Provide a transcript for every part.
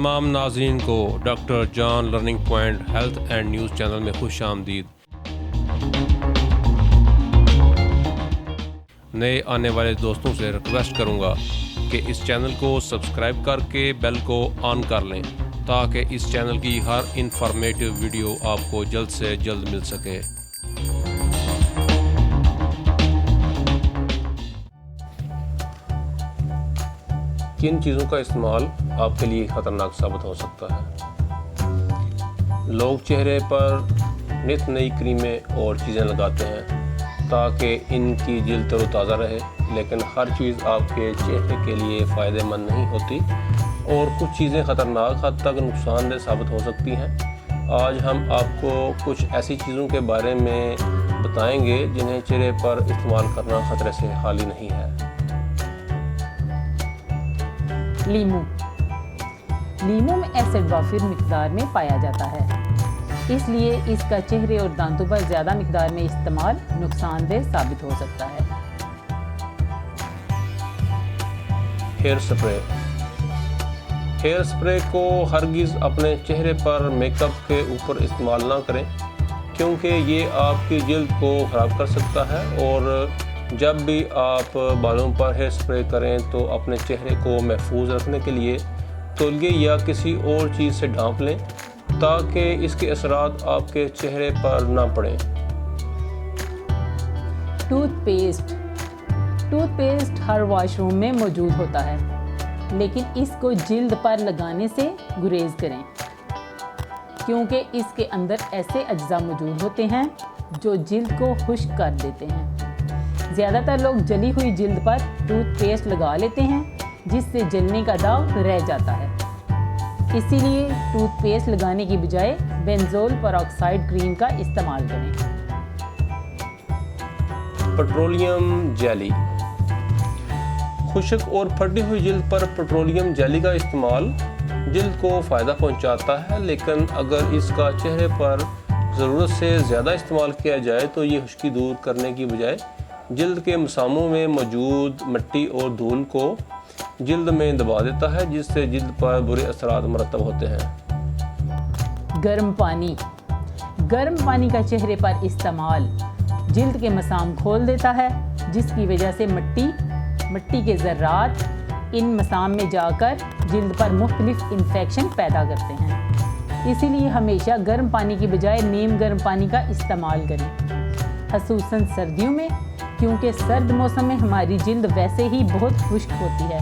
तमाम नाज़रीन को doctor John learning point health and news channel में खुश आमदीद। नए आने वाले दोस्तों से रिक्वेस्ट करूंगा कि इस चैनल को सब्सक्राइब करके बेल को ऑन कर लें ताकि इस चैनल की हर इंफॉर्मेटिव वीडियो आपको जल्द से जल्द मिल सके। किन चीज़ों का इस्तेमाल आपके लिए ख़तरनाक साबित हो सकता है? लोग चेहरे पर नित नई क्रीमें और चीज़ें लगाते हैं ताकि इनकी जिल्द तरोताज़ा रहे, लेकिन हर चीज़ आपके चेहरे के लिए फ़ायदेमंद नहीं होती और कुछ चीज़ें ख़तरनाक हद तक नुकसानदेह साबित हो सकती हैं। आज हम आपको कुछ ऐसी चीज़ों के बारे में बताएंगे जिन्हें चेहरे पर इस्तेमाल करना ख़तरे से खाली नहीं है। लीमू में एसिड वाफिर मिकदार में पाया जाता है, इसलिए इसका चेहरे और दांतों पर ज़्यादा मिकदार में इस्तेमाल नुकसानदेह साबित हो सकता है। हेयर स्प्रे को हरगिज़ अपने चेहरे पर मेकअप के ऊपर इस्तेमाल ना करें क्योंकि ये आपकी जिल्द को ख़राब कर सकता है। और जब भी आप बालों पर हेयर स्प्रे करें तो अपने चेहरे को महफूज रखने के लिए तौलिए या किसी और चीज़ से ढांप लें ताकि इसके असरात आपके चेहरे पर ना पड़ें। टूथपेस्ट हर वॉशरूम में मौजूद होता है, लेकिन इसको जिल्द पर लगाने से गुरेज करें क्योंकि इसके अंदर ऐसे अज्जा मौजूद होते हैं जो जिल्द को खुश्क कर देते हैं। ज़्यादातर लोग जली हुई जिल्द पर टूथपेस्ट लगा लेते हैं जिससे जलने का दाग रह जाता है। इसीलिए टूथपेस्ट लगाने की बजाय बेंजोल पेरोक्साइड क्रीम का इस्तेमाल करें। Petroleum jelly. खुश्क और फटी हुई जिल्द पर पेट्रोलियम जेली का इस्तेमाल जिल्द को फ़ायदा पहुंचाता है, लेकिन अगर इसका चेहरे पर ज़रूरत से ज़्यादा इस्तेमाल किया जाए तो ये खुश्की दूर करने की बजाय जिल्द के मसामों में मौजूद मिट्टी और धूल को जिल्द में दबा देता है, जिससे जिल्द पर बुरे असरात मरतब होते हैं। गर्म पानी का चेहरे पर इस्तेमाल जिल्द के मसाम खोल देता है, जिसकी वजह से मिट्टी के ज़र्रात इन मसाम में जाकर जिल्द पर मुख्तलिफ इन्फेक्शन पैदा करते हैं। इसीलिए हमेशा गर्म पानी की बजाय नीम गर्म पानी का इस्तेमाल करें, ख़ुसूसन सर्दियों में, क्योंकि सर्द मौसम में हमारी जिल्द वैसे ही बहुत खुश्क होती है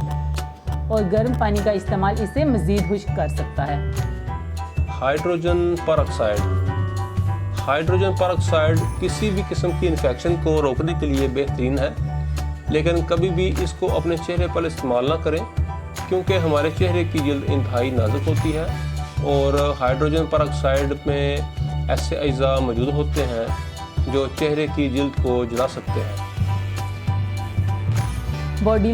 और गर्म पानी का इस्तेमाल इसे मज़ीद खुश्क कर सकता है। हाइड्रोजन पेरोक्साइड किसी भी किस्म की इन्फेक्शन को रोकने के लिए बेहतरीन है, लेकिन कभी भी इसको अपने चेहरे पर इस्तेमाल ना करें क्योंकि हमारे चेहरे की जिल्द इंतहाई नाजुक होती है और हाइड्रोजन पेरोक्साइड में ऐसे अज्जा मौजूद होते हैं जो चेहरे की जिल्द को जला सकते हैं। बॉडी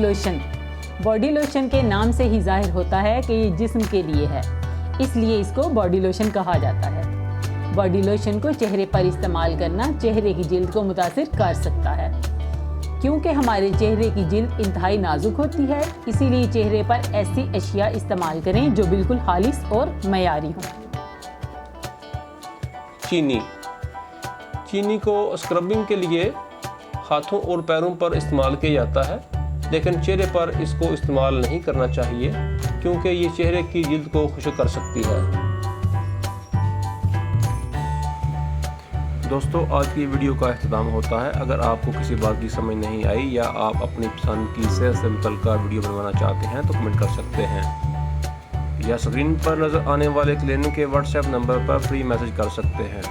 लोशन के नाम से ही जाहिर होता है कि ये जिस्म के लिए है, इसलिए इसको बॉडी लोशन कहा जाता है। बॉडी लोशन को चेहरे पर इस्तेमाल करना चेहरे की जिल्द को मुतासिर कर सकता है क्योंकि हमारे चेहरे की जिल्द इंतहाई नाजुक होती है। इसीलिए चेहरे पर ऐसी अशिया इस्तेमाल करें जो बिल्कुल खालिस और मयारी हों। चीनी को स्क्रबिंग के लिए हाथों और पैरों पर इस्तेमाल किया जाता है, लेकिन चेहरे पर इसको इस्तेमाल नहीं करना चाहिए क्योंकि ये चेहरे की जिल्द को खुश्क कर सकती है। दोस्तों, आज की वीडियो का इख्तिताम होता है। अगर आपको किसी बात की समझ नहीं आई या आप अपनी पसंद की सेहत से मुतल्लिक़ वीडियो बनवाना चाहते हैं तो कमेंट कर सकते हैं या स्क्रीन पर नज़र आने वाले क्लिनिक के व्हाट्सएप नंबर पर फ्री मैसेज कर सकते हैं।